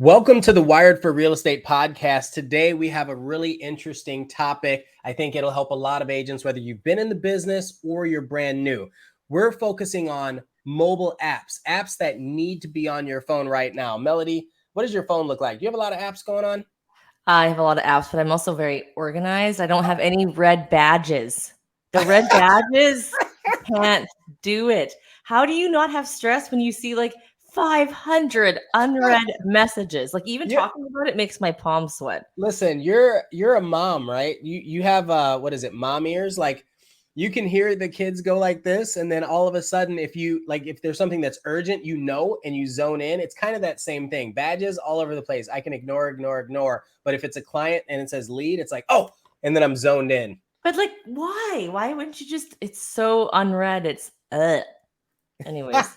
Welcome to the Wired for Real Estate podcast. Today, we have a really interesting topic. I think it'll help a lot of agents, whether you've been in the business or you're brand new. We're focusing on mobile apps that need to be on your phone right now. Melody, what does your phone look like? Do you have a lot of apps going on? I have a lot of apps, but I'm also very organized. I don't have any red badges. The red badges can't do it. How do you not have stress when you see like 500 unread messages? Like even Yeah. talking about it makes my palms sweat. Listen, you're a mom, right? You have what is it, mom ears? Like you can hear the kids go like this, and then all of a sudden, if there's something that's urgent, and you zone in. It's kind of that same thing. Badges all over the place. I can ignore. But if it's a client and it says lead, it's like, oh, and then I'm zoned in. But like, why? Why wouldn't you just? It's so unread. It's Anyways.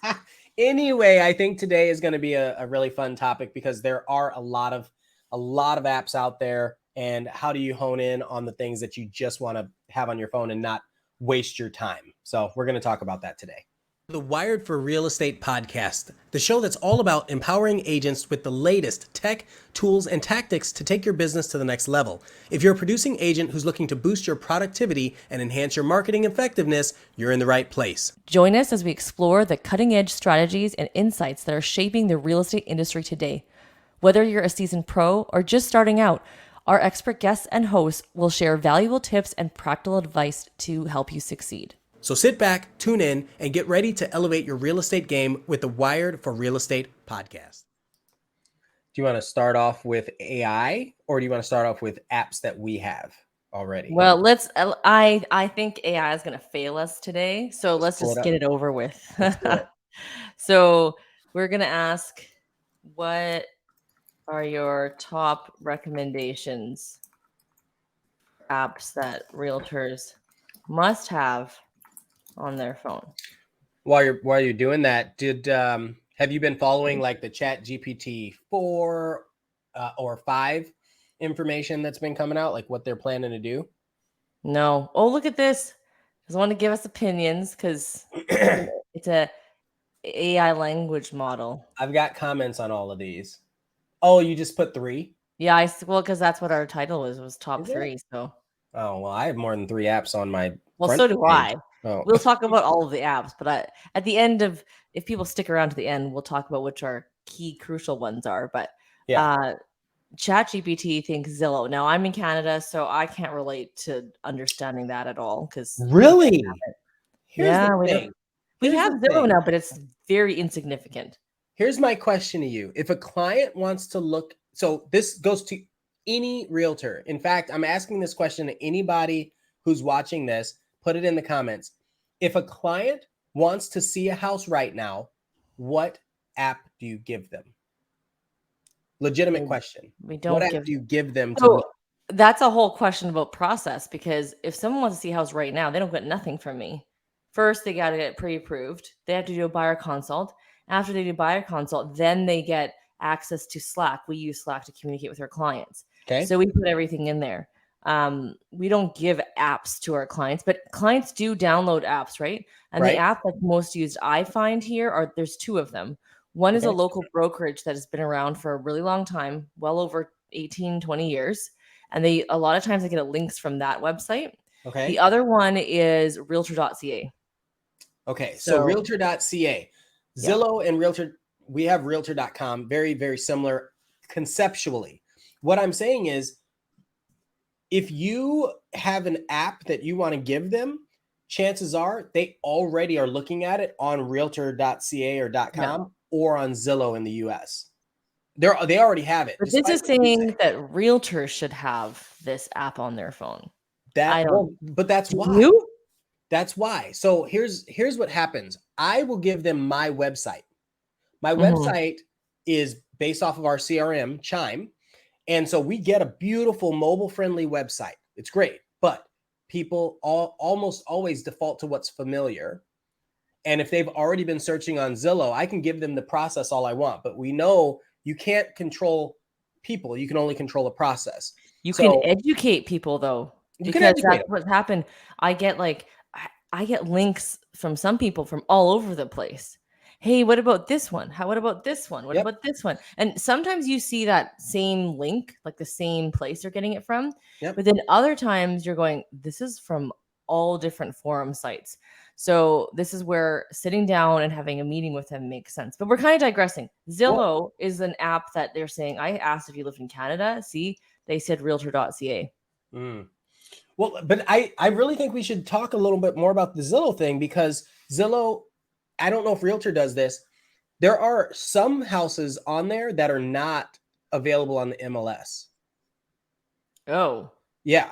Anyway, I think today is going to be a really fun topic because there are a lot of apps out there. And how do you hone in on the things that you just want to have on your phone and not waste your time? So we're going to talk about that today. The Wired for Real Estate podcast, the show that's all about empowering agents with the latest tech, tools, and tactics to take your business to the next level. If you're a producing agent who's looking to boost your productivity and enhance your marketing effectiveness, you're in the right place. Join us as we explore the cutting-edge strategies and insights that are shaping the real estate industry today. Whether you're a seasoned pro or just starting out, our expert guests and hosts will share valuable tips and practical advice to help you succeed. So sit back, tune in, and get ready to elevate your real estate game with the Wired for Real Estate podcast. Do you want to start off with AI, or do you want to start off with apps that we have already? Well, I think AI is going to fail us today. So let's just get it over with. So we're going to ask, what are your top recommendations for apps that realtors must have on their phone? While you're doing that, have you been following like the Chat GPT 4 or 5 information that's been coming out, like what they're planning to do? No. Oh, look at this. I want to give us opinions because it's a AI language model. I've got comments on all of these. Oh, you just put 3? Yeah, because that's what our title was top 3. So. Oh, well, I have more than 3 apps on my. Well, so do page. I. Oh. We'll talk about all of the apps, but at the end if people stick around to the end, we'll talk about which our key crucial ones are. But yeah. ChatGPT thinks Zillow. Now I'm in Canada, so I can't relate to understanding that at all. Because really, we have Zillow now, but it's very insignificant. Here's my question to you: if a client wants to look, so this goes to any realtor. In fact, I'm asking this question to anybody who's watching this. Put it in the comments. If a client wants to see a house right now, what app do you give them? Legitimate question. What app do you give them to look? That's a whole question about process, because if someone wants to see a house right now, they don't get nothing from me. First, they got to get pre-approved. They have to do a buyer consult. After they do buyer consult, then they get access to Slack. We use Slack to communicate with our clients. Okay. So we put everything in there. We don't give apps to our clients, but clients do download apps, right? And the app that's most used, I find here, there's 2 of them. One is a local brokerage that has been around for a really long time, well over 18, 20 years. And a lot of times they get links from that website. Okay. The other one is Realtor.ca. Okay. So Realtor.ca, Zillow and Realtor, we have Realtor.com, very, very similar conceptually. What I'm saying is, if you have an app that you want to give them, chances are they already are looking at it on Realtor.ca or .com or on Zillow in the US. They already have it. But this is saying that realtors should have this app on their phone. But that's why. That's why. So here's what happens. I will give them my website. My website is based off of our CRM, Chime. And so we get a beautiful mobile-friendly website. It's great, but people almost always default to what's familiar. And if they've already been searching on Zillow, I can give them the process all I want. But we know you can't control people. You can only control a process. You can educate people, though, because that's what's happened. I get links from some people from all over the place. hey, what about this one? What about this one? What Yep. about this one? And sometimes you see that same link, like the same place you're getting it from. Yep. But then other times you're going, this is from all different forum sites. So this is where sitting down and having a meeting with them makes sense. But we're kind of digressing. Well, Zillow is an app that they're saying, I asked if you lived in Canada. See, they said realtor.ca. mm. Well, but I really think we should talk a little bit more about the Zillow thing, because Zillow, I don't know if Realtor does this. There are some houses on there that are not available on the MLS. Oh, Yeah,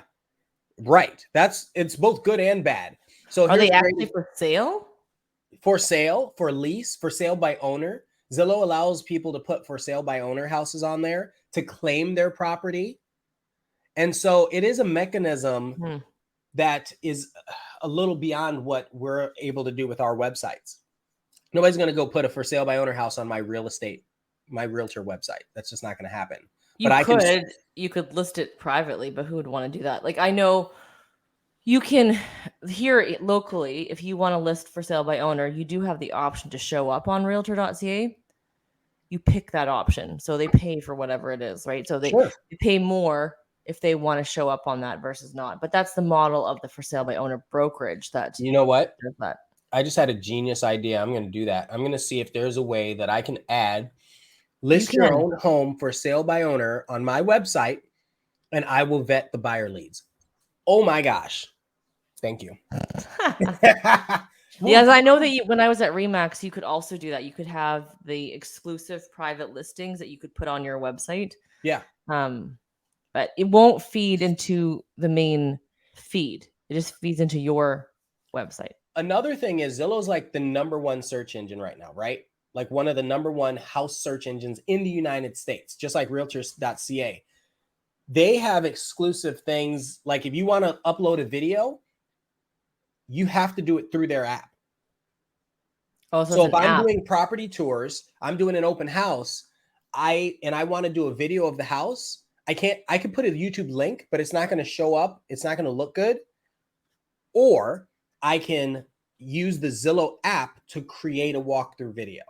right. It's both good and bad. So are here's they a great actually for sale? for sale, for lease, for sale by owner. Zillow allows people to put for sale by owner houses on there to claim their property. And so it is a mechanism Hmm. that is a little beyond what we're able to do with our websites. Nobody's going to go put a for sale by owner house on my realtor website. That's just not going to happen. But You I can. could you could list it privately, but who would want to do that? Like I know you can here locally, if you want to list for sale by owner, you do have the option to show up on realtor.ca. You pick that option. So they pay for whatever it is, right? So Sure. they pay more if they want to show up on that versus not. But that's the model of the for sale by owner brokerage that You know what? does that. I just had a genius idea. I'm going to do that. I'm going to see if there's a way that I can add You list your can. own home for sale by owner on my website, and I will vet the buyer leads. Oh my gosh. Thank you. Yes, I know that when I was at Remax, you could also do that. You could have the exclusive private listings that you could put on your website. Yeah. Um, but it won't feed into the main feed. It just feeds into your website. Another thing is Zillow's like the number one search engine right now, right? Like one of the number one house search engines in the United States, just like realtors.ca. They have exclusive things. Like if you want to upload a video, you have to do it through their app. Oh, so So it's if an I'm app. doing property tours, I'm doing an open house, I want to do a video of the house, I could put a YouTube link, but it's not going to show up. It's not going to look good. Or I can use the Zillow app to create a walkthrough video.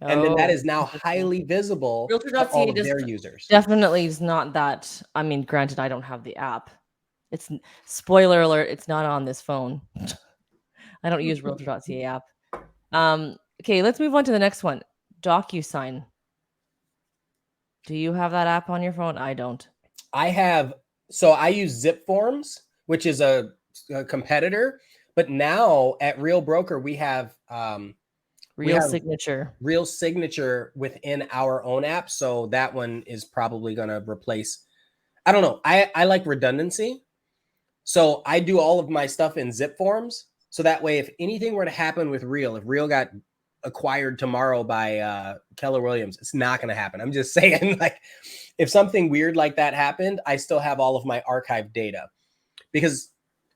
And then that Oh, is now interesting. highly visible to all Realtor.ca of just their users. definitely is not that. I mean, granted, I don't have the app. It's spoiler alert, it's not on this phone. I don't use Realtor.ca app. Okay, let's move on to the next one. DocuSign. Do you have that app on your phone? I don't. I use Zip Forms, which is a competitor, but now at Real Broker we Real have signature. Real Signature within our own app, so that one is probably going to replace. I don't know. I like redundancy, so I do all of my stuff in Zip Forms, so that way if anything were to happen with Real, if Real got acquired tomorrow by Keller Williams, it's not going to happen. I'm just saying, like, if something weird like that happened, I still have all of my archived data, because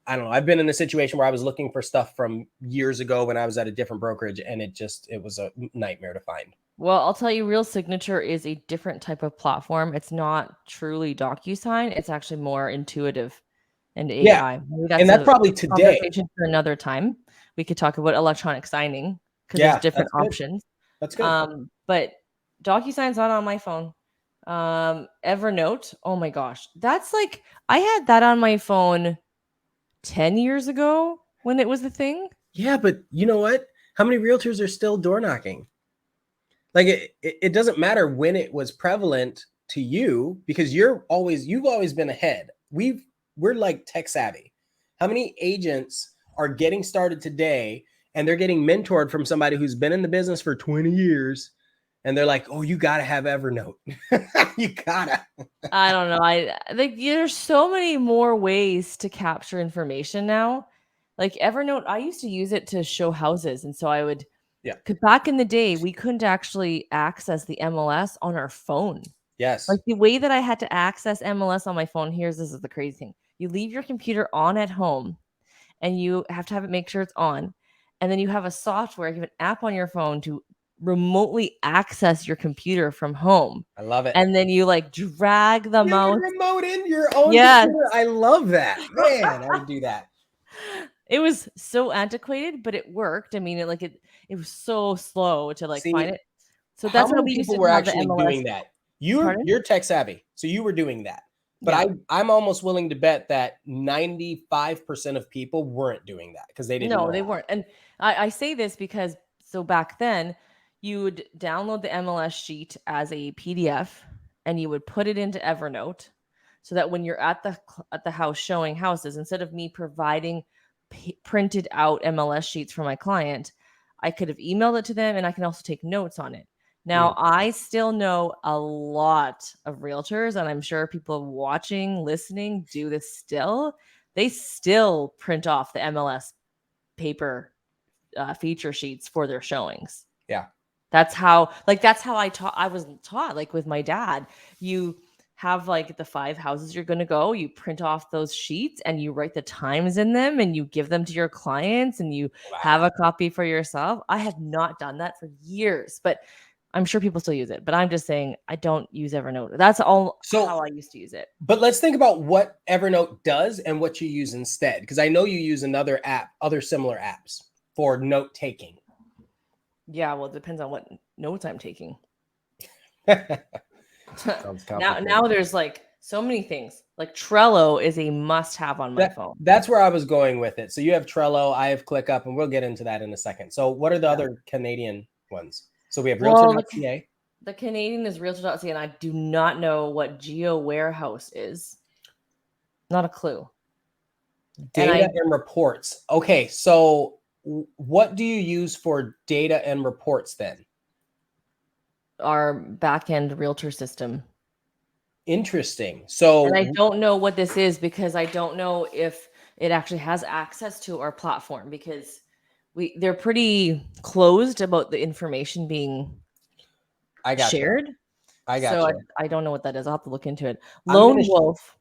I don't know. I've been in a situation where I was looking for stuff from years ago when I was at a different brokerage, and it was a nightmare to find. Well, I'll tell you, Real Signature is a different type of platform. It's not truly DocuSign. It's actually more intuitive and Yeah, AI. Maybe and that's that's a probably today. conversation for another time. We could talk about electronic signing because there's Yeah, different that's good. options. That's good. But DocuSign's not on my phone. Evernote, oh my gosh, that's like I had that on my phone 10 years ago when it was the thing. Yeah, but you know what? How many realtors are still door knocking? Like it doesn't matter when it was prevalent to you, because you've always been ahead. We're like tech savvy. How many agents are getting started today and they're getting mentored from somebody who's been in the business for 20 years, and they're like, "Oh, you got to have Evernote." You gotta. I don't know. I like there's so many more ways to capture information now. Like Evernote, I used to use it to show houses, and so I would. Yeah. Because back in the day, we couldn't actually access the MLS on our phone. Yes. Like the way that I had to access MLS on my phone, this is the crazy thing. You leave your computer on at home and you have to have it make sure it's on. And then you have a software, you have an app on your phone to remotely access your computer from home. I love it. And then you like drag the You have mouse. a remote in your own Yes. computer. I love that. Man, I would do that. It was so antiquated, but it worked. I mean, it was so slow to like find See, it. So how that's why many we used people to were have the actually MLS. doing that? You're Pardon? you're tech savvy, so you were doing that. But Yeah. I'm almost willing to bet that 95% of people weren't doing that because they didn't No, know they how. weren't. And I say this because so back then you would download the MLS sheet as a PDF and you would put it into Evernote so that when you're at the house showing houses, instead of me providing printed out MLS sheets for my client, I could have emailed it to them and I can also take notes on it. Now, Mm, I still know a lot of realtors, and I'm sure people watching, listening do this still. They still print off the MLS paper feature sheets for their showings. yeah. That's how I was taught, like with my dad. You have like the 5 houses you're going to go, you print off those sheets and you write the times in them and you give them to your clients and you have Wow. a copy for yourself. I have not done that for years, but I'm sure people still use it. But I'm just saying I don't use Evernote. That's all So, how I used to use it. but let's think about what Evernote does and what you use instead, because I know you use another app, other similar apps for note taking. Yeah, well, it depends on what notes I'm taking. Sounds Now complicated. there's like so many things. Like Trello is a must have on my phone. That's where I was going with it. So you have Trello, I have ClickUp, and we'll get into that in a second. So what are the Yeah. other Canadian ones? So we have Well, Realtor.ca, the Canadian is Realtor.ca, and I do not know what Geo Warehouse is. Not a clue. And data and reports. Okay, so what do you use for data and reports then? our back end realtor system. Interesting. And I So don't know what this is because I don't know if it actually has access to our platform because they're pretty closed about the information being I gotcha. shared. I So gotcha. I don't know what that is. I'll have to look into it. I'm gonna. Lone Wolf Well,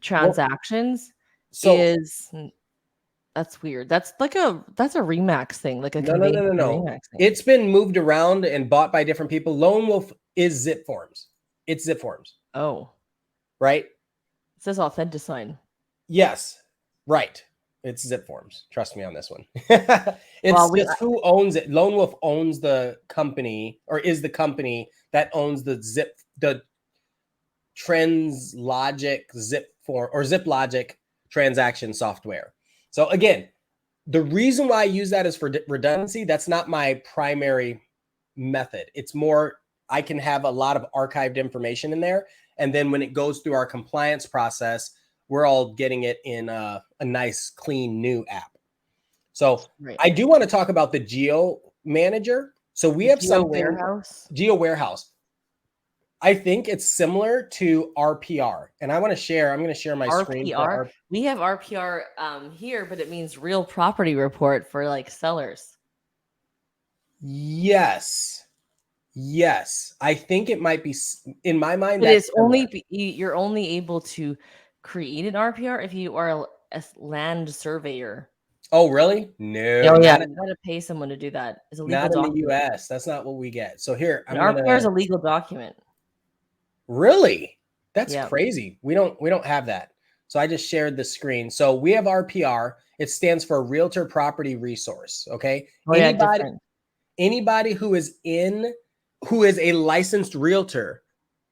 transactions so is that's weird. That's a Remax thing, like a no, no, no, conveyance no, and no. Remax thing. It's been moved around and bought by different people. Lone Wolf is zip forms. It's zip forms, Oh, right? it says Authenticine. Yes, right. It's zip forms. Trust me on this one. Well, It's just who owns it. Lone Wolf owns the company, or is the company that owns the Trends Logic zip form or Zip Logic transaction software. So again, the reason why I use that is for redundancy. That's not my primary method. It's more I can have a lot of archived information in there, and then when it goes through our compliance process, we're all getting it in a nice, clean, new app. So right. I do want to talk about the Geo Manager. So we The have Geo something Warehouse. Geo Warehouse. I think it's similar to R.P.R. And I want to share. I'm going to share my screen for RPR. our. We have RPR here, but it means real property report for like sellers. Yes, yes. I think it might be in my mind. But That's it's similar. you're only able to create an RPR if you are a land surveyor. Oh, really? No, Oh yeah, not you gotta pay someone to do that. It's a legal not in the document. US. That's not what we get. So here, An I'm RPR is gonna a legal document. really. That's Yeah. crazy. We don't have that. So I just shared the screen. So we have RPR. It stands for Realtor Property Resource. Okay. Oh yeah, Anybody who is a licensed realtor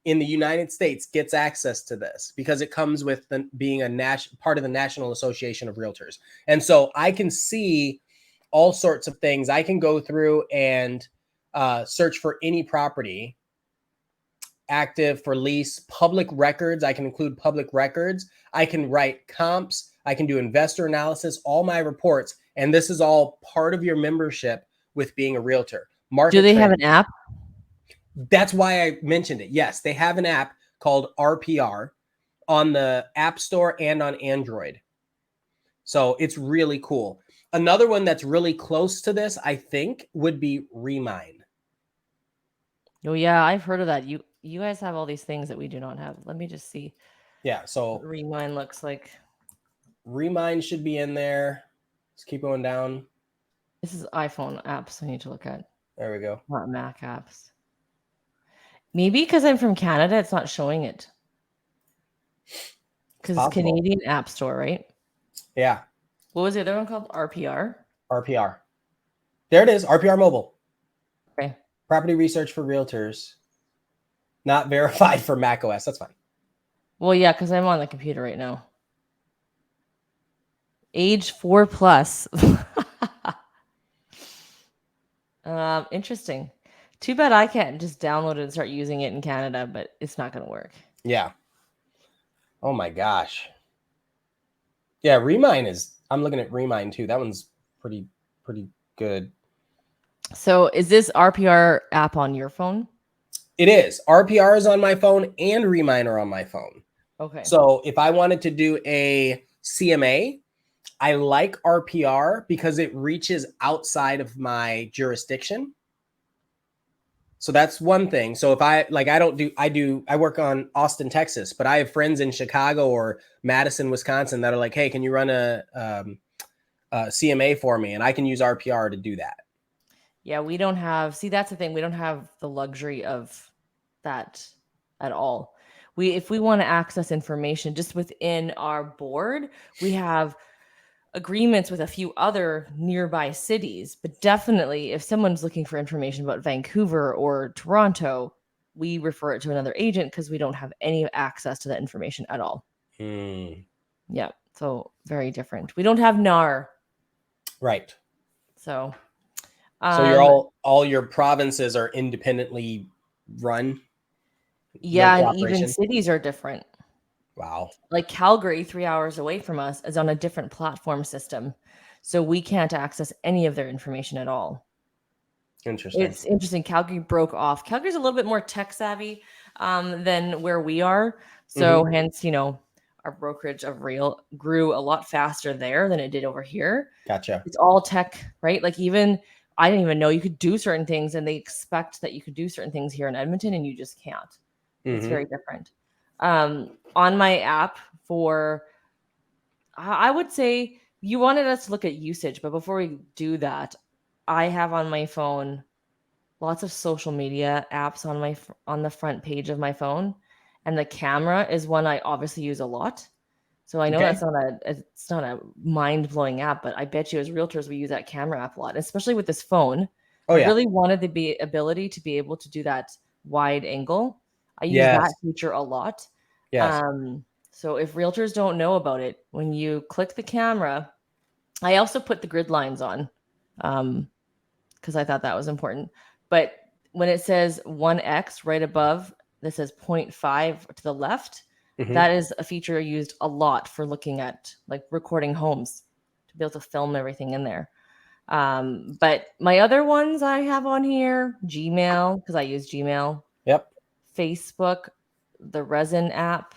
in the United States gets access to this because it comes with being part of the National Association of Realtors. And so I can see all sorts of things. I can go through and search for any property active for lease, public records. I can include public records. I can write comps. I can do investor analysis, all my reports. And this is all part of your membership with being a realtor. Do Market they have trend. an app? That's why I mentioned it. Yes, they have an app called RPR on the App Store and on Android. So it's really cool. Another one that's really close to this, I think, would be Remind. Oh yeah, I've heard of that. You guys have all these things that we do not have. Let me just see Yeah, what so Remind looks like. Remind should be in there. Let's keep going down. This is iPhone apps I need to look at, There we go. not Mac apps. Maybe because I'm from Canada, it's not showing it. It's Because it's possible. Canadian App Store, right? Yeah, What was the other one called? RPR? RPR. There it is. RPR Mobile. Okay. Property research for realtors. Not verified for Mac OS. That's fine. Well, yeah, because I'm on the computer right now. Age 4+. Interesting. Too bad I can't just download it and start using it in Canada, but it's not going to work. Yeah. Oh my gosh. Yeah, Remine is. I'm looking at Remine too. That one's pretty good. So, is this RPR app on your phone? It is. RPR is on my phone and Remine are on my phone. Okay. So if I wanted to do a CMA, I like RPR because it reaches outside of my jurisdiction. So that's one thing. So if I work on Austin, Texas, but I have friends in Chicago or Madison, Wisconsin that are like, hey, can you run a CMA for me? And I can use RPR to do that. Yeah, we don't have, see, that's the thing. We don't have the luxury of that at all. If we want to access information just within our board, we have agreements with a few other nearby cities. But definitely, if someone's looking for information about Vancouver or Toronto, we refer it to another agent because we don't have any access to that information at all. Yeah, so very different. We don't have NAR. Right. So you're all your provinces are independently run. No yeah, and even cooperation. cities are different. Wow. Like Calgary, 3 hours away from us, is on a different platform system. So we can't access any of their information at all. Interesting. It's interesting. Calgary broke off. Calgary's a little bit more tech savvy than where we are. So hence, our brokerage of Real grew a lot faster there than it did over here. Gotcha. It's all tech, right? Like even I didn't even know you could do certain things, and they expect that you could do certain things here in Edmonton, and you just can't. It's very different. On my app I would say you wanted us to look at usage, but before we do that, I have on my phone lots of social media apps on the front page of my phone, and the camera is one I obviously use a lot. So I know Okay. it's not a mind-blowing app, but I bet you as realtors we use that camera app a lot, especially with this phone. Oh, I yeah. really wanted the ability to be able to do that wide angle. I use Yes. that feature a lot. Yes. So if realtors don't know about it, when you click the camera, I also put the grid lines on because I thought that was important. But when it says 1x right above, this says 0.5 to the left, that is a feature used a lot for looking at like recording homes to be able to film everything in there. But my other ones I have on here, Gmail, because I use Gmail. Yep. Facebook, the Resin app,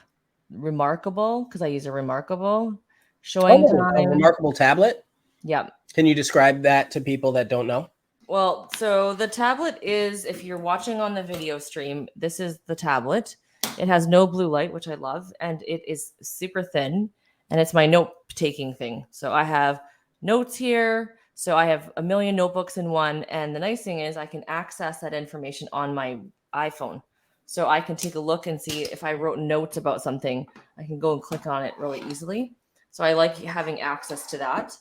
Remarkable, because I use a Remarkable. Showing a time. remarkable tablet. Yep. Can you describe that to people that don't know? Well, so the tablet is, if you're watching on the video stream, this is the tablet. It has no blue light, which I love, and it is super thin, and it's my note taking thing. So I have notes here. So I have a million notebooks in one, and the nice thing is I can access that information on my iPhone. So I can take a look and see if I wrote notes about something, I can go and click on it really easily. So I like having access to that.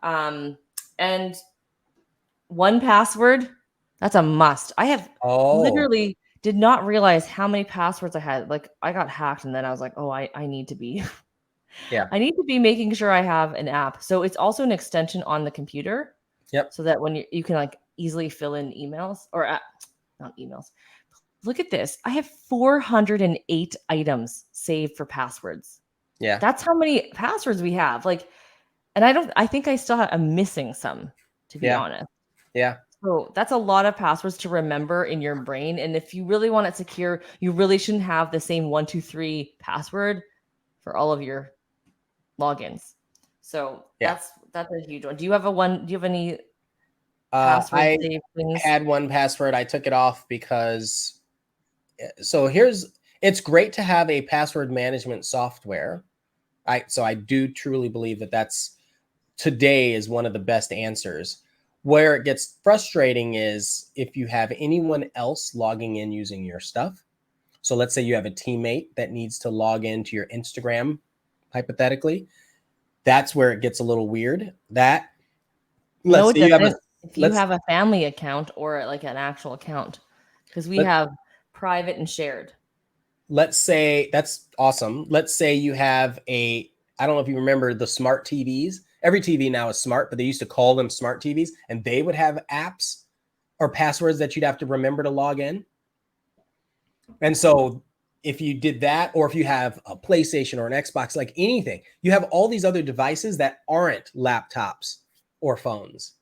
And 1Password, that's a must. I have literally did not realize how many passwords I had. Like I got hacked and then I was like, oh, I need to be I need to be making sure I have an app. So it's also an extension on the computer. Yep. So that when you can like easily fill in emails or not emails. Look at this. I have 408 items saved for passwords. Yeah. That's how many passwords we have. Like, and I think I still am missing some, to be honest. Yeah. So that's a lot of passwords to remember in your brain. And if you really want it secure, you really shouldn't have the same 123 password for all of your logins. So that's a huge one. Do you have any password I save things? had 1Password. I took it off because it's great to have a password management software. I do truly believe that's today is one of the best answers. Where it gets frustrating is if you have anyone else logging in using your stuff. So let's say you have a teammate that needs to log into your Instagram, hypothetically. That's where it gets a little weird. Let's say you have a If you have a family account or like an actual account, because we have private and shared. Let's say that's awesome. Let's say you have I don't know if you remember the smart TVs. Every TV now is smart, but they used to call them smart TVs, and they would have apps or passwords that you'd have to remember to log in. And so if you did that, or if you have a PlayStation or an Xbox, like anything, you have all these other devices that aren't laptops or phones.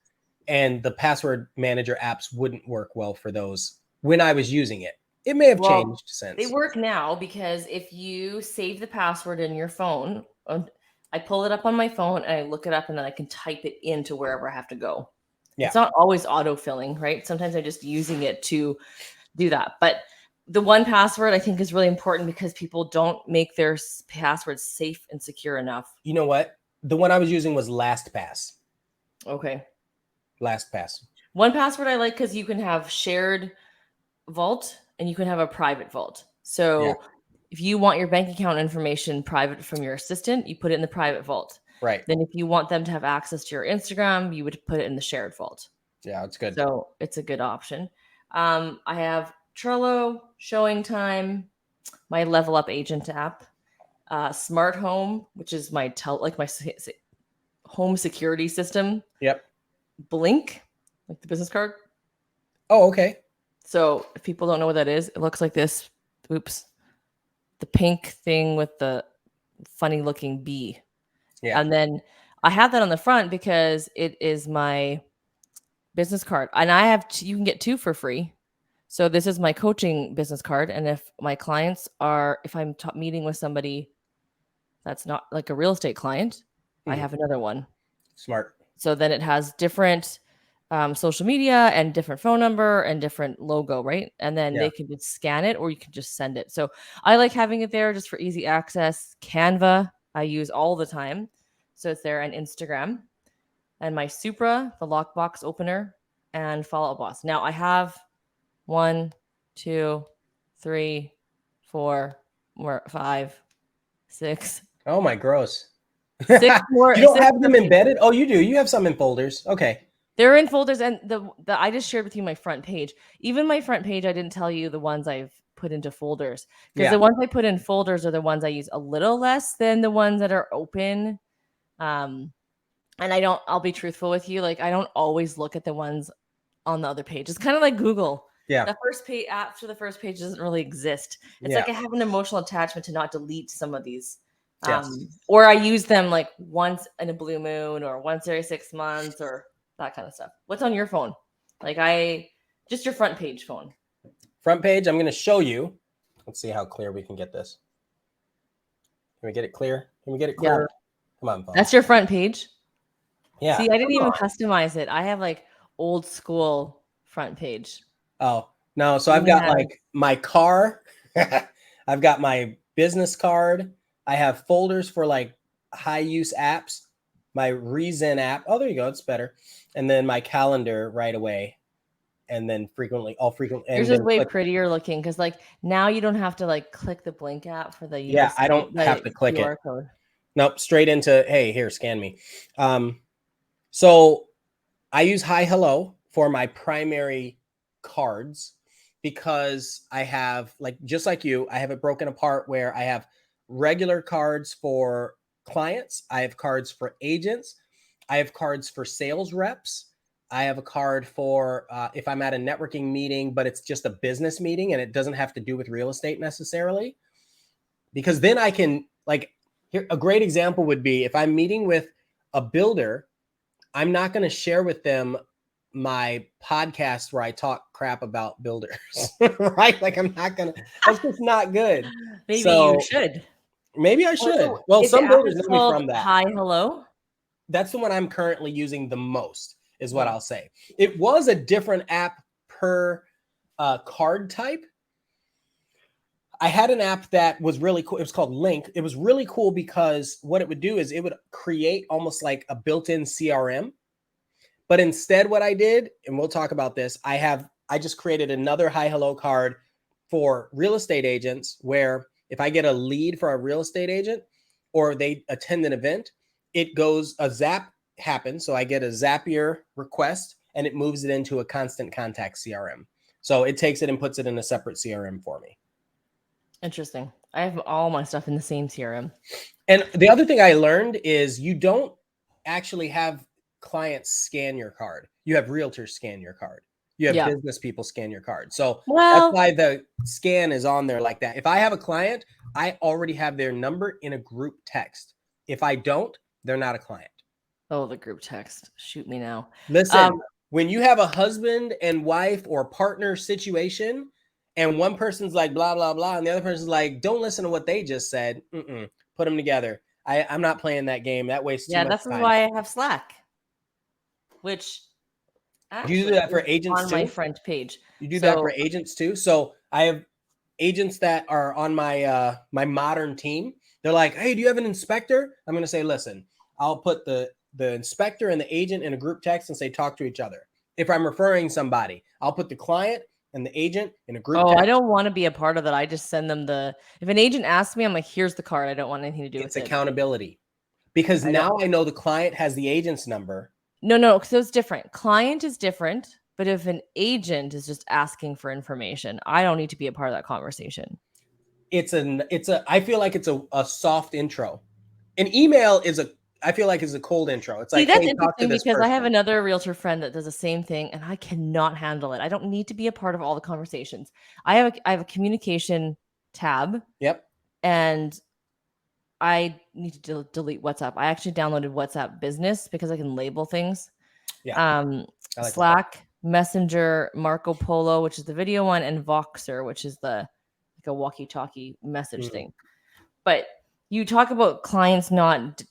And the password manager apps wouldn't work well for those when I was using it. It may have changed since. They work now because if you save the password in your phone, I pull it up on my phone and I look it up and then I can type it into wherever I have to go. Yeah. It's not always autofilling, right? Sometimes I'm just using it to do that. But the 1Password I think is really important because people don't make their passwords safe and secure enough. You know what? The one I was using was LastPass. Okay. LastPass. 1Password I like because you can have shared vault and you can have a private vault. So if you want your bank account information private from your assistant, you put it in the private vault. Right. Then if you want them to have access to your Instagram, you would put it in the shared vault. Yeah, it's good. So it's a good option. I have Trello, Showing Time, my Level Up Agent app, Smart Home, which is my home security system. Yep. Blink, like the business card. Oh, okay. So if people don't know what that is, it looks like this. Oops. The pink thing with the funny looking bee. Yeah. And then I have that on the front because it is my business card. And I have you can get 2 for free. So this is my coaching business card. And if my clients if I'm meeting with somebody that's not like a real estate client, I have another one. Smart. So then it has different social media and different phone number and different logo, right? And then they can just scan it or you can just send it. So I like having it there just for easy access. Canva, I use all the time. So it's there, and Instagram. And my Supra, the lockbox opener, and Follow Up Boss. Now I have 1, 2, 3, 4, 5, 6. Oh my gross. 6 more. You don't have them embedded? Oh, you do. You have some in folders. Okay. They're in folders, and the I just shared with you my front page. Even my front page, I didn't tell you the ones I've put into folders, because the ones I put in folders are the ones I use a little less than the ones that are open. And I'll be truthful with you. Like, I don't always look at the ones on the other page. It's kind of like Google. Yeah. The first page after the first page doesn't really exist. It's like I have an emotional attachment to not delete some of these. Or I use them like once in a blue moon or once every 6 months or that kind of stuff. What's on your phone? Like just your front page phone. Front page, I'm going to show you. Let's see how clear we can get this. Can we get it clear? Can we get it clear? Yeah. Come on, phone. That's your front page? Yeah. See, I didn't even customize it. I have like old school front page. Oh, no. So I've got like my car. I've got my business card. I have folders for like high use apps, my R.E.A.C.H app. Oh, there you go. It's better. And then my calendar right away. And then all frequent. Yours is way prettier looking because like now you don't have to like click the Blink app for the Yeah, I don't have to click QR code. Nope, straight into, hey, here, scan me. So I use Hi Hello for my primary cards because I have, like, just like you, I have it broken apart where I have regular cards for clients. I have cards for agents. I have cards for sales reps. I have a card for if I'm at a networking meeting, but it's just a business meeting and it doesn't have to do with real estate necessarily. Because then I can, like, here, a great example would be if I'm meeting with a builder, I'm not going to share with them my podcast where I talk crap about builders, right? Like, I'm not going to, that's just not good. Maybe you should. Maybe I should. Well, some builders know me from that. Hi Hello. That's the one I'm currently using the most, is what I'll say. It was a different app per card type. I had an app that was really cool. It was called Link. It was really cool because what it would do is it would create almost like a built-in CRM. But instead what I did, and we'll talk about this, I just created another Hi Hello card for real estate agents where if I get a lead for a real estate agent or they attend an event, it goes, a zap happens. So I get a Zapier request and it moves it into a constant contact CRM. So it takes it and puts it in a separate CRM for me. Interesting. I have all my stuff in the same CRM. And the other thing I learned is you don't actually have clients scan your card. You have realtors scan your card. You have business people scan your card. So that's why the scan is on there like that. If I have a client, I already have their number in a group text. If I don't, they're not a client. Oh, the group text. Shoot me now. Listen, when you have a husband and wife or partner situation and one person's like, blah, blah, blah, and the other person's like, don't listen to what they just said. Put them together. I'm not playing that game. That wastes too much that's time. why I have Slack, which do you do that for agents on too? my front page. You do that for agents too? So I have agents that are on my my modern team. They're like, hey, do you have an inspector? I'm going to say, listen, I'll put the inspector and the agent in a group text and say, talk to each other. If I'm referring somebody, I'll put the client and the agent in a group text. I don't want to be a part of that. I just send them if an agent asks me, I'm like, here's the card. I don't want anything to do with it. It's accountability. Because now I know the client has the agent's number. No, so it's different. Client is different, but if an agent is just asking for information, I don't need to be a part of that conversation. I feel like it's a soft intro. An email I feel like is a cold intro. It's like, that's hey, talk to interesting this because person. I have another realtor friend that does the same thing, and I cannot handle it. I don't need to be a part of all the conversations. I have a communication tab. Yep. And I need to delete WhatsApp. I actually downloaded WhatsApp Business because I can label things. Yeah. Like Slack, Messenger, Marco Polo, which is the video one, and Voxer, which is the like a walkie-talkie message thing. But you talk about clients not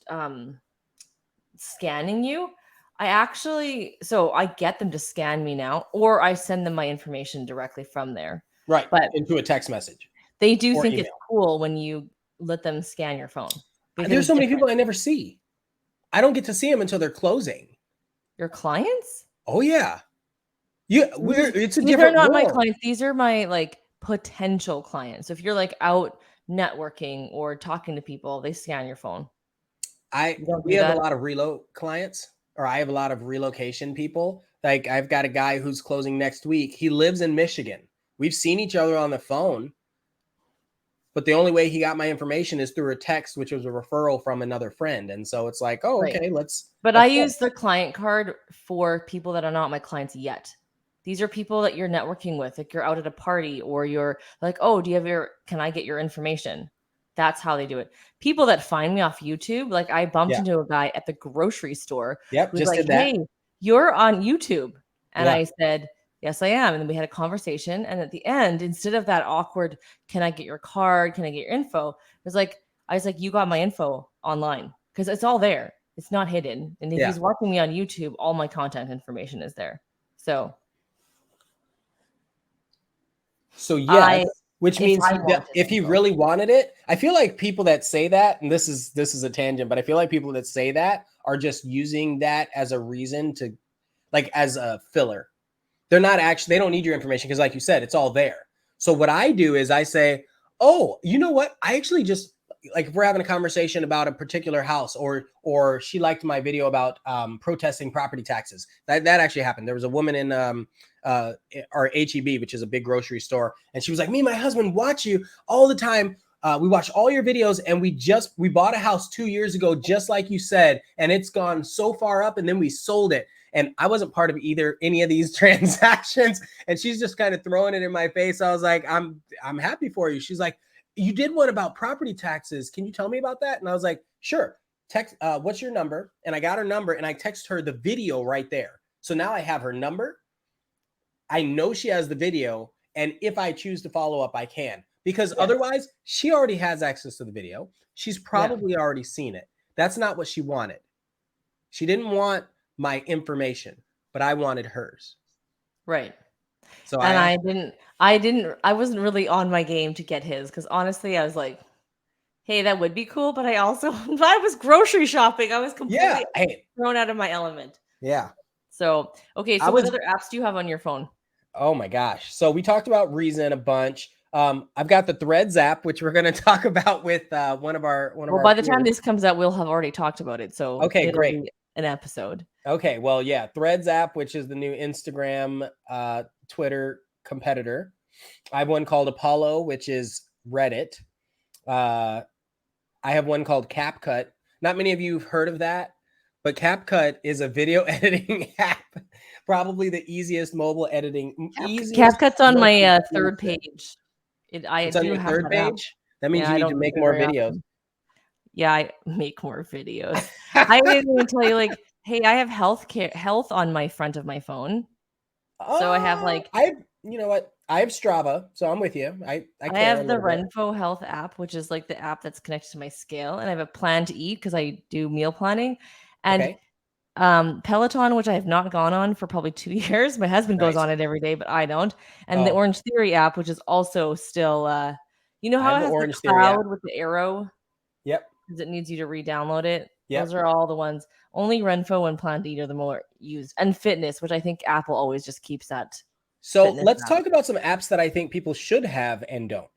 scanning you. I get them to scan me now, or I send them my information directly from there. Right. But into a text message. They do think it's cool when you let them scan your phone. There's so many people I never see. I don't get to see them until they're closing. Your clients? Oh yeah. It's a different These are not world. my clients. These are my like potential clients. So if you're like out networking or talking to people, they scan your phone. We have a lot of reload clients, or I have a lot of relocation people. Like I've got a guy who's closing next week. He lives in Michigan. We've seen each other on the phone, but the only way he got my information is through a text, which was a referral from another friend. And so it's like, oh, okay, let's. But I use the client card for people that are not my clients yet. These are people that you're networking with. Like you're out at a party or you're like, oh, can I get your information? That's how they do it. People that find me off YouTube, like I bumped into a guy at the grocery store. Yep, who's like, hey, you're on YouTube. And I said, yes, I am. And then we had a conversation. And at the end, instead of that awkward, can I get your card? Can I get your info? I was like, you got my info online because it's all there. It's not hidden. And if he's watching me on YouTube, all my content information is there. So yes, which means if he really wanted it, I feel like people that say that, and this is a tangent, but I feel like people that say that are just using that as a reason to, like, as a filler. They don't need your information because, like you said, it's all there. So what I do is I say, oh, you know what? I actually just, like, if we're having a conversation about a particular house, or she liked my video about protesting property taxes. That actually happened. There was a woman in R.E.A.C.H, which is a big grocery store, and she was like, me and my husband watch you all the time. We watch all your videos, and we bought a house 2 years ago, just like you said, and it's gone so far up, and then we sold it. And I wasn't part of any of these transactions. And she's just kind of throwing it in my face. I was like, I'm happy for you. She's like, you did one about property taxes. Can you tell me about that? And I was like, sure. Text, what's your number? And I got her number and I text her the video right there. So now I have her number. I know she has the video. And if I choose to follow up, I can. Because otherwise, she already has access to the video. She's probably already seen it. That's not what she wanted. She didn't want my information, but I wanted hers. Right. So I wasn't really on my game to get his, because honestly, I was like, hey, that would be cool. But I was grocery shopping. I was completely thrown out of my element. Yeah. So, okay. So what other apps do you have on your phone? Oh my gosh. So we talked about Reason a bunch. I've got the Threads app, which we're going to talk about with one of our by the time this comes out, we'll have already talked about it. So okay, great. An episode. Okay, well, yeah, Threads app, which is the new Instagram, Twitter competitor. I have one called Apollo, which is Reddit. I have one called CapCut. Not many of you have heard of that, but CapCut is a video editing app. Probably the easiest mobile editing, easiest, CapCut's on most my third intuitive. page. I It's on do your have third that app. page. That means Yeah, you I need to don't use make it more very videos. often. Yeah, I make more videos. I didn't even tell you, like, hey, I have health on my front of my phone. So I have like You know what? I have Strava, so I'm with you. I I care a have the little bit. Renfo Health app, which is like the app that's connected to my scale, and I have a plan to eat because I do meal planning, and Okay. Peloton, which I have not gone on for probably 2 years. My husband goes Nice. on it every day, but I don't. And the Oh, Orange Theory app, which is also still, you know I how have it the has the Orange Theory app. cloud with the arrow Yep. because it needs you to re-download it. Those Yep. are all the ones. Only Renfo and Plan to Eat are the more used, and Fitness, which I think Apple always just keeps that So fitness let's app. talk about some apps that I think people should have and don't.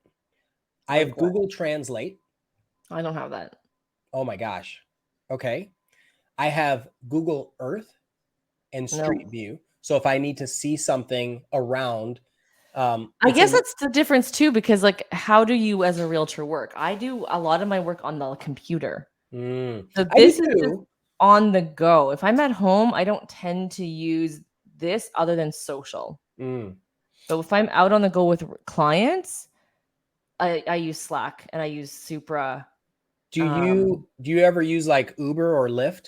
I have Like what? Google Translate. I don't have that. Oh my gosh. Okay. I have Google Earth and No. Street View. So if I need to see something around, I it's guess in. that's the difference too, because like, how do you as a realtor work? I do a lot of my work on the computer. So I do this is just too. on the go. If I'm at home, I don't tend to use this other than social. Mm. But if I'm out on the go with clients, I use Slack and I use Supra. Do you ever use like Uber or Lyft?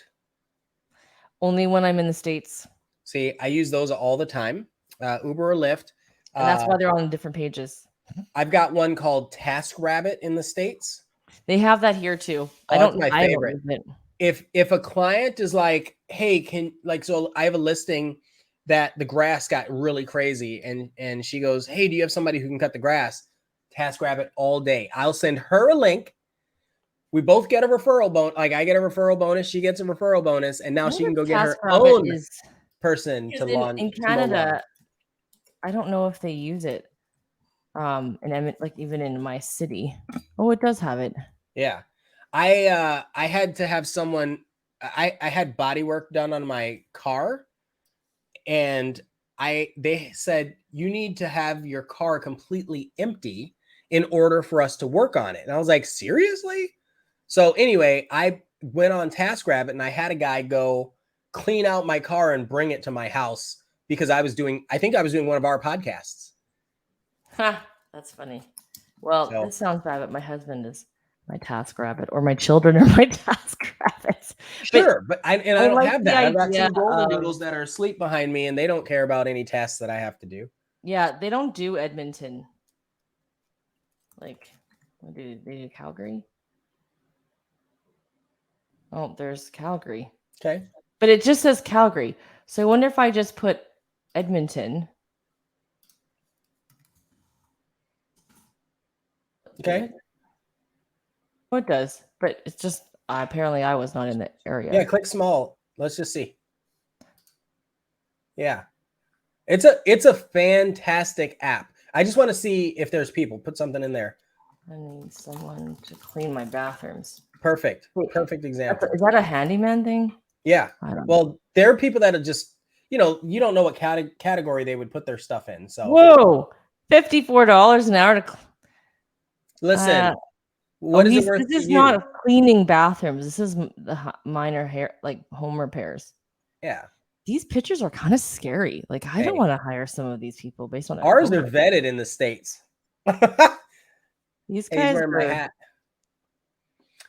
Only when I'm in the States. See, I use those all the time. Uber or Lyft. And that's Uh, why they're on different pages. I've got one called TaskRabbit in the States. They have that here too. Oh, that's my I don't favorite. use it. If a client is like, hey, can like, so I have a listing that the grass got really crazy, and she goes, hey, do you have somebody who can cut the grass? TaskRabbit all day. I'll send her a link. We both get a referral bonus. Like I get a referral bonus, she gets a referral bonus, and I now she wonder can go if get her TaskRabbit own is person because to lawn in to mow lawn. Canada, I don't know if they use it. And I'm like even in my city. Oh, it does have it. Yeah. I had to have someone. I had body work done on my car, and they said you need to have your car completely empty in order for us to work on it. And I was like, seriously? So anyway, I went on TaskRabbit and I had a guy go clean out my car and bring it to my house because I think I was doing one of our podcasts. Ha, that's funny. Well, So this sounds bad, but my husband is my task rabbit, or my children are my task rabbits. But sure, but I I don't like have the that. I've got idea two golden of doodles that are asleep behind me, and they don't care about any tests that I have to do. yeah, they don't do Edmonton. Like, what do they do Calgary? Oh, there's Calgary. Okay. But it just says Calgary. So I wonder if I just put Edmonton. Do Okay. it? Oh, it does. But it's just apparently I was not in the Yeah. area. Click small. Let's just see. Yeah. It's a fantastic app. I just want to see if there's people. Put something in there. I need someone to clean my bathrooms. Perfect. Wait, Perfect example. is that a handyman thing? Yeah. I don't know. Well, there are people that are just, you don't know what category they would put their stuff in. So Whoa, $54 an hour to. listen, Uh, what is it worth this to is you? not cleaning bathrooms. This is the minor hair, like home repairs. Yeah. These pictures are kind of scary. Like, I don't Hey, want to hire some of these people based on a ours are photo. vetted in the States. Hey, These he's guys wearing my are. hat.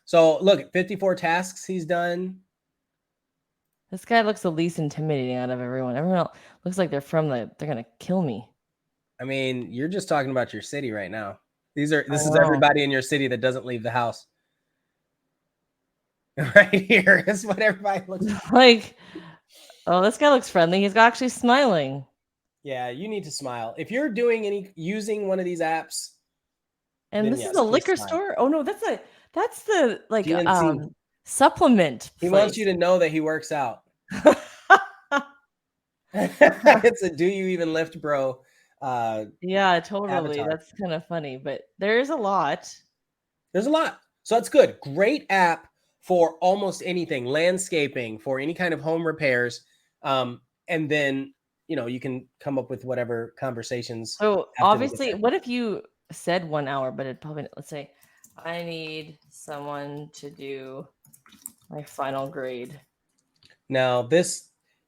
So look, 54 tasks he's done. This guy looks the least intimidating out of everyone. Everyone else looks like they're gonna kill me. I mean, you're just talking about your city right now. This I is know. everybody in your city that doesn't leave the house. Right here is what everybody looks like. Like, oh, this guy looks friendly. He's actually smiling. Yeah, you need to smile. If you're using one of these apps, And then this is a yes, please liquor smile. store. Oh no, that's the like GNC. supplement He wants you place. to know that he works out. It's a do you even lift, bro? Yeah, totally. Avatar. That's kind of funny, but there's a lot. There's a lot. So that's good. Great app for almost anything, landscaping, for any kind of home repairs. And then, you can come up with whatever conversations So after they get obviously, there. what if you said 1 hour, but it probably, let's say, I need someone to do my final grade. Now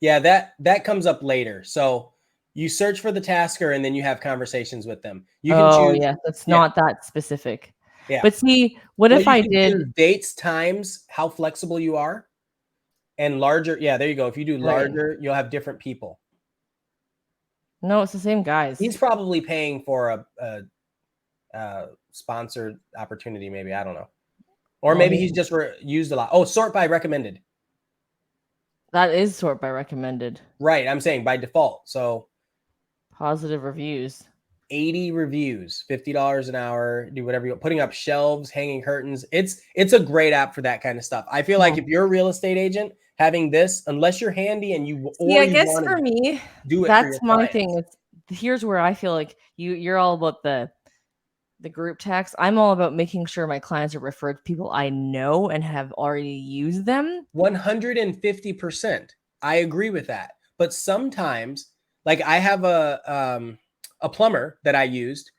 yeah, that comes up later. So you search for the tasker and then you have conversations with them. You can Oh, choose, yeah, that's yeah, not that specific. yeah. But see, what Well, if you I can choose did dates, times, how flexible you are, and larger. Yeah, there you go. If you do right? larger, you'll have different people. No, it's the same guys. He's probably paying for a sponsored opportunity, maybe. I don't know. Or Well, maybe he he's just used a lot. Oh, sort by recommended. that is sort by recommended. Right. I'm saying by default. So Positive reviews. 80 reviews, $50 an hour, do whatever you're putting up shelves, hanging curtains. It's a great app for that kind of stuff. I feel like Huh. if you're a real estate agent, having this, unless you're handy and you See, or I you guess want for to me, do it for that's your my thing. clients. It's here's where I feel like you're all about the group text. I'm all about making sure my clients are referred to people I know and have already used them. 150%. I agree with that. But sometimes, like I have a plumber that I used.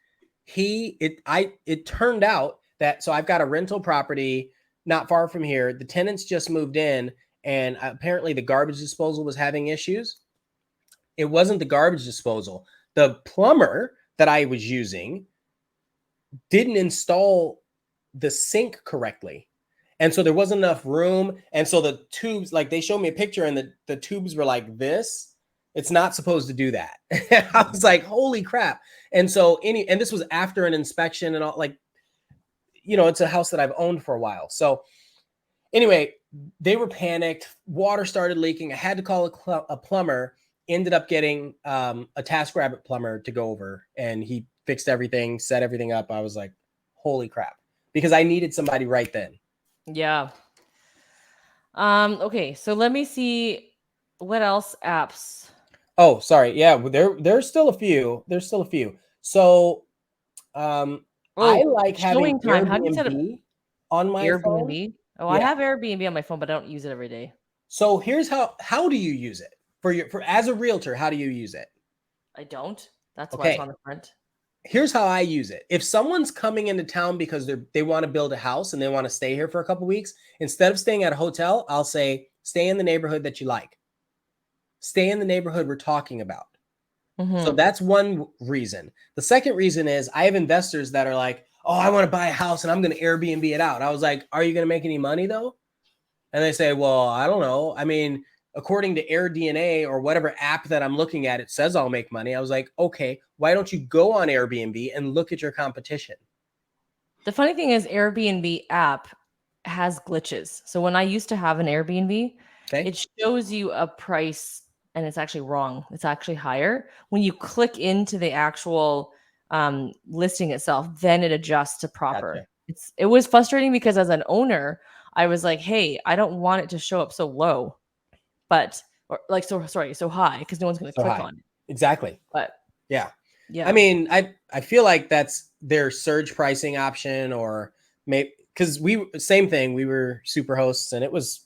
It turned out that so I've got a rental property not far from here. The tenants just moved in, and apparently the garbage disposal was having issues. It wasn't the garbage disposal. The plumber that I was using didn't install the sink correctly. And so there wasn't enough room. And so the tubes, like they showed me a picture and the tubes were like this. It's not supposed to do that. I was like, holy crap. And so and this was after an inspection and all, like, it's a house that I've owned for a while. So anyway, they were panicked. Water started leaking. I had to call a plumber. Ended up getting a TaskRabbit plumber to go over, and he fixed everything, set everything up. I was like, holy crap, because I needed somebody right then. Yeah. Okay, so let me see what else apps. Oh, sorry. Yeah, there's still a few. There's still a few. So I Oh, like having showing time. How do you set up Airbnb on my phone. Airbnb? Oh, I Yeah. have Airbnb on my phone, but I don't use it every day. So here's how do you use it for as a realtor? How do you use it? I don't. That's why it's on Okay. the front. Here's how I use it. If someone's coming into town because they want to build a house and they want to stay here for a couple weeks, instead of staying at a hotel, I'll say stay in the neighborhood that you like. Stay in the neighborhood we're talking about. So Mm-hmm. that's one reason. The second reason is I have investors that are like, "Oh, I want to buy a house and I'm going to Airbnb it out." I was like, "Are you going to make any money though?" And they say, "Well, I don't know. I mean, according to AirDNA or whatever app that I'm looking at, it says I'll make money." I was like, "Okay, why don't you go on Airbnb and look at your competition?" The funny thing is, Airbnb app has glitches. So when I used to have an Airbnb, Okay, it shows you a price and it's actually wrong. It's actually higher. When you click into the actual listing itself, then it adjusts to proper. gotcha. It was frustrating because as an owner, I was like, hey, I don't want it to show up so low, but or like so high because no one's going to So click high, on it. exactly. But Yeah, I yeah, mean, I feel like that's their surge pricing option, or maybe because we same thing. We were super hosts, and it was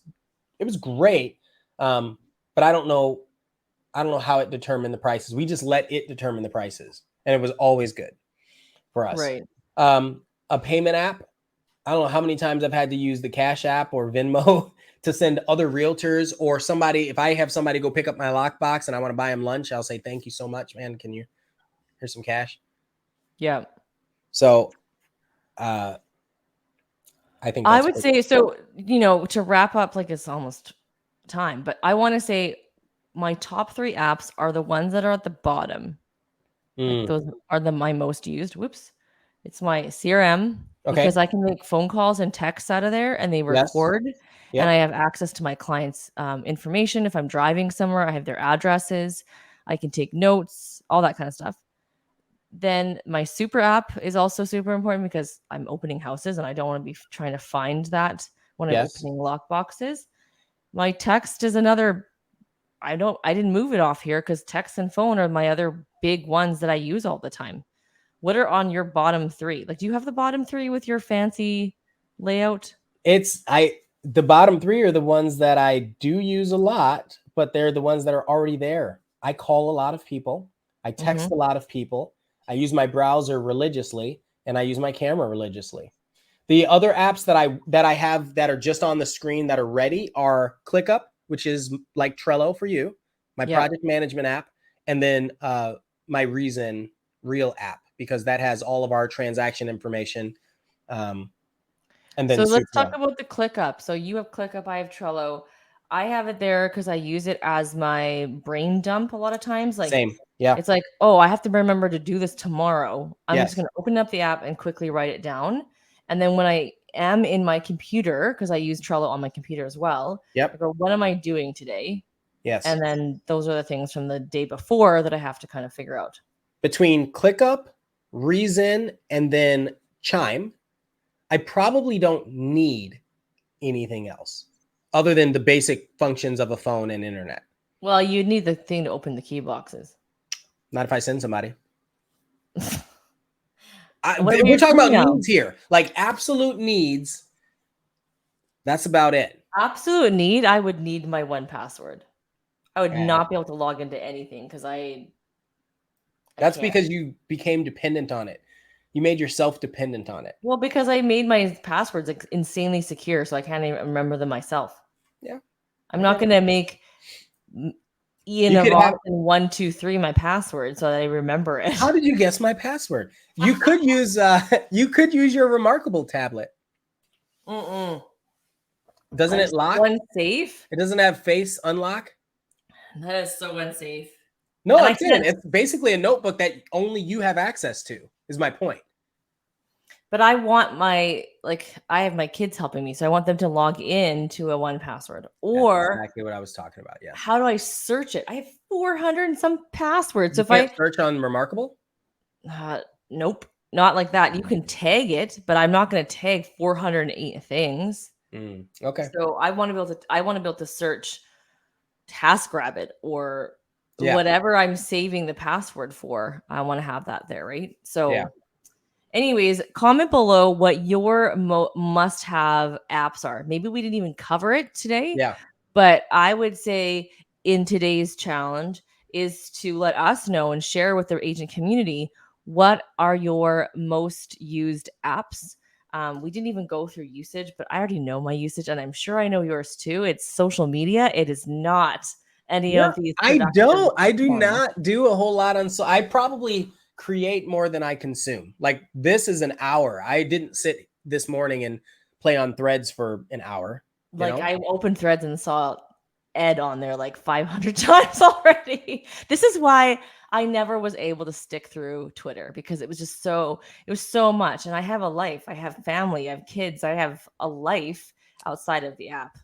great. But I don't know how it determined the prices. We just let it determine the prices, and it was always good for us. right. A payment app. I don't know how many times I've had to use the Cash App or Venmo to send other realtors or somebody. If I have somebody go pick up my lockbox and I want to buy them lunch, I'll say thank you so much, man. Here's some cash? Yeah. So uh, I think I that's would pretty say so, to wrap up, like it's almost time, but I want to say my top three apps are the ones that are at the bottom. Like good. those are my most used. Whoops. It's my CRM because Okay. I can make phone calls and texts out of there and they Yes. record and I Yep. have access to my clients' information. If I'm driving somewhere, I have their addresses. I can take notes, all that kind of stuff. Then my super app is also super important because I'm opening houses and I don't want to be trying to find that when I'm Yes. opening lock boxes. My text is another. I didn't move it off here because text and phone are my other big ones that I use all the time. What are on your bottom three? Like, do you have the bottom three with your fancy layout? The bottom three are the ones that I do use a lot, but they're the ones that are already there. I call a lot of people. I text Mm-hmm. a lot of people. I use my browser religiously, and I use my camera religiously. The other apps that I have that are just on the screen that are ready are ClickUp, which is like Trello for you, my Yep. project management app, and then my Reason Real app, because that has all of our transaction information. Um, and then So let's talk Supra. about the ClickUp. So you have ClickUp, I have Trello. I have it there because I use it as my brain dump a lot of times. Like Same. Yeah. it's like, oh, I have to remember to do this tomorrow. I'm just Yes. going to open up the app and quickly write it down. And then when I am in my computer, because I use Trello on my computer as well, I Yep. go, what am I doing today? Yes. And then those are the things from the day before that I have to kind of figure out. Between ClickUp, Reason, and then Chime, I probably don't need anything else other than the basic functions of a phone and internet. Well, you need the thing to open the key boxes. Not if I send somebody. What about We're your talking about email? needs here, like absolute needs. That's about it. Absolute need, I would need my one password. I would Uh, not be able to log into anything because I that's can't. because you became dependent on it. You made yourself dependent on it. Well, because I made my passwords like insanely secure, so I can't even remember them myself. Yeah. I'm not Okay. gonna make Ian You of could have. Austin 123 my password so that I remember it. How did you guess my password? You could use you could use your Remarkable tablet. Mm-mm. Doesn't That's it lock? so unsafe. It doesn't have face unlock. That is so unsafe. No, And I it can. can't. It's basically a notebook that only you have access to. Is my point. But I want I have my kids helping me, so I want them to log in to a one password. That's Or exactly what I was talking about. Yes. how do I search it? I have 400 and some passwords. So You if can't I search on Remarkable. nope, not like that. You can tag it, but I'm not going to tag 408 things. Okay. So I want to be able to search TaskRabbit or Yeah. whatever I'm saving the password for. I want to have that there, right? Yeah. So anyways, comment below what your must-have apps are. Maybe we didn't even cover it today, Yeah. but I would say in today's challenge is to let us know and share with the agent community what are your most used apps. We didn't even go through usage, but I already know my usage, and I'm sure I know yours too. It's social media. It is not any Yeah. of these I productive don't. I do ones. not do a whole lot on. So I probably create more than I consume. Like this is an hour. I didn't sit this morning and play on Threads for an hour. You Like know. I opened Threads and saw Ed on there like 500 times already. This is why I never was able to stick through Twitter because it was so much. And I have a life, I have family, I have kids, I have a life outside of the app.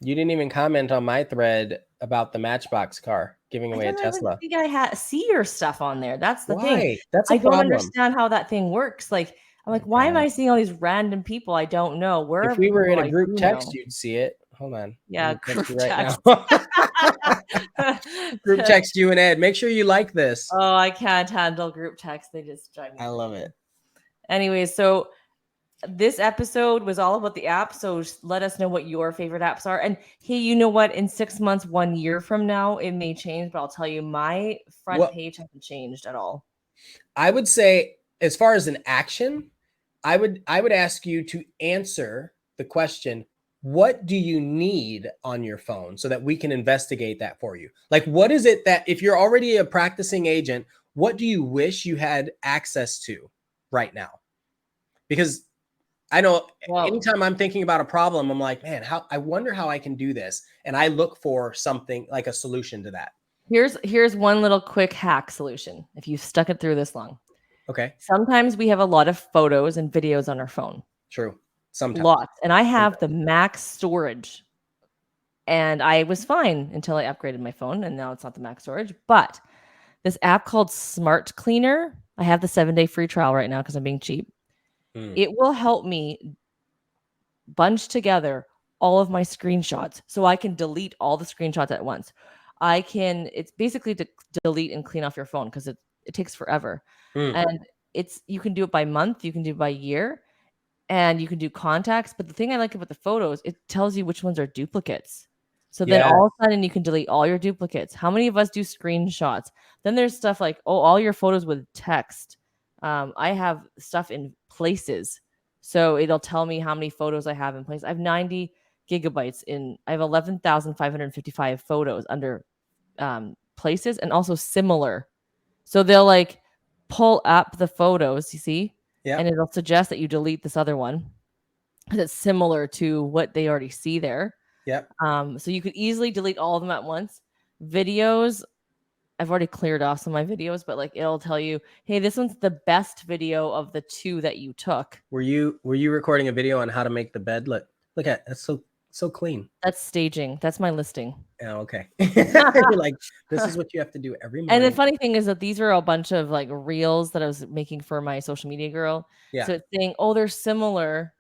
You didn't even comment on my thread about the Matchbox car giving I away a don't even Tesla. think I see your stuff on there. That's the thing. Why? That's a I don't problem. understand how that thing works. Like, I'm Oh like, my why am God. I seeing all these random people I don't know? Where If are the we were people in a I group do text, know? you'd see it. Hold on. Let Yeah, me text group you right now. text. Group text you and Ed. Make sure you like this. Oh, I can't handle group text. They just drive me I love crazy. it. Anyway, so this episode was all about the app. So let us know what your favorite apps are. And hey, you know what? In 6 months, 1 year from now, it may change, but I'll tell you, my front Well, page hasn't changed at all. I would say, as far as an action, I would ask you to answer the question, what do you need on your phone so that we can investigate that for you? Like, what is it that, if you're already a practicing agent, what do you wish you had access to right now? Because I know Well, anytime I'm thinking about a problem, I'm like, man, I wonder how I can do this. And I look for something like a solution to that. here's one little quick hack solution if you've stuck it through this long. Okay. Sometimes we have a lot of photos and videos on our phone. True. Sometimes. Lots. And I have the Sometimes. max storage. And I was fine until I upgraded my phone, and now it's not the max storage. But this app called Smart Cleaner, I have the 7-day free trial right now because I'm being cheap. Mm, It will help me bunch together all of my screenshots so I can delete all the screenshots at once. It's basically to delete and clean off your phone because it takes forever. mm. And you can do it by month, you can do it by year, and you can do contacts. But the thing I like about the photos, it tells you which ones are duplicates. So then Yeah. all of a sudden you can delete all your duplicates. How many of us do screenshots? Then there's stuff like, oh, all your photos with text. I have stuff in places. So it'll tell me how many photos I have in place. I have 90 gigabytes I have 11,555 photos under places and also similar. So they'll like pull up the photos, you see, and Yep. it'll suggest that you delete this other one because it's similar to what they already see there. Yep. So you could easily delete all of them at once. Videos, I've already cleared off some of my videos, but like it'll tell you, hey, this one's the best video of the two that you took. Were you recording a video on how to make the bed? Look at that's so clean. That's staging. That's my listing. Oh, okay. You're like, this is what you have to do every And the morning. funny thing is that these are a bunch of like reels that I was making for my social media girl. Yeah. So it's saying, oh, they're similar.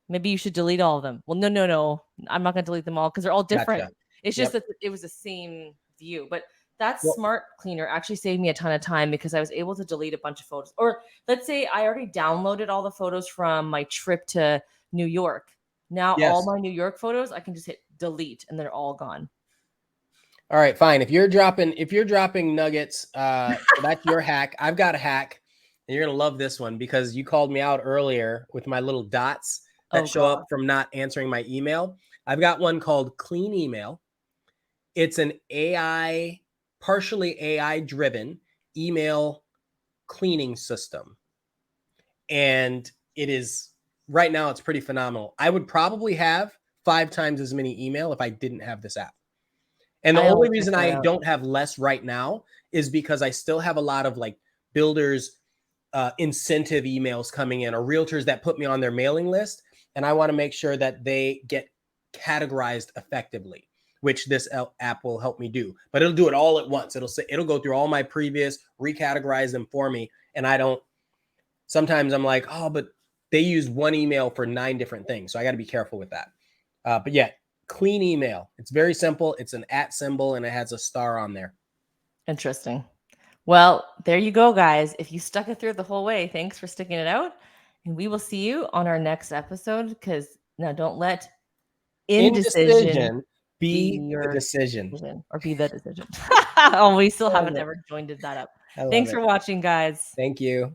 Maybe you should delete all of them. Well, no, no, no. I'm not going to delete them all because they're all different. Gotcha. It's just Yep. that it was the same view. But that Well, smart cleaner actually saved me a ton of time because I was able to delete a bunch of photos. Or let's say I already downloaded all the photos from my trip to New York. Now all yes. my New York photos, I can just hit delete and they're all gone. All right, fine. If you're dropping nuggets, that's your hack. I've got a hack, and you're gonna love this one because you called me out earlier with my little dots that Oh show up god. from not answering my email. I've got one called Clean Email. It's an AI, partially AI driven email cleaning system. And it is right now, it's pretty phenomenal. I would probably have 5 times as many email if I didn't have this app. And the I only will check reason that I out. don't have less right now is because I still have a lot of like builders incentive emails coming in or realtors that put me on their mailing list. And I want to make sure that they get categorized effectively, which this app will help me do. But it'll do it all at once. It'll go through all my previous, recategorize them for me. And I don't, sometimes I'm like, oh, but they used one email for 9 different things. So I got to be careful with that. But yeah, Clean Email. It's very simple. It's an @ symbol and it has a star on there. Interesting. Well, there you go, guys. If you stuck it through the whole way, thanks for sticking it out. And we will see you on our next episode because now don't let indecision Indecision be be the your decision. decision or be the decision. Oh, we still I love haven't it. ever joined that up. I love Thanks it. for watching, guys. Thank you.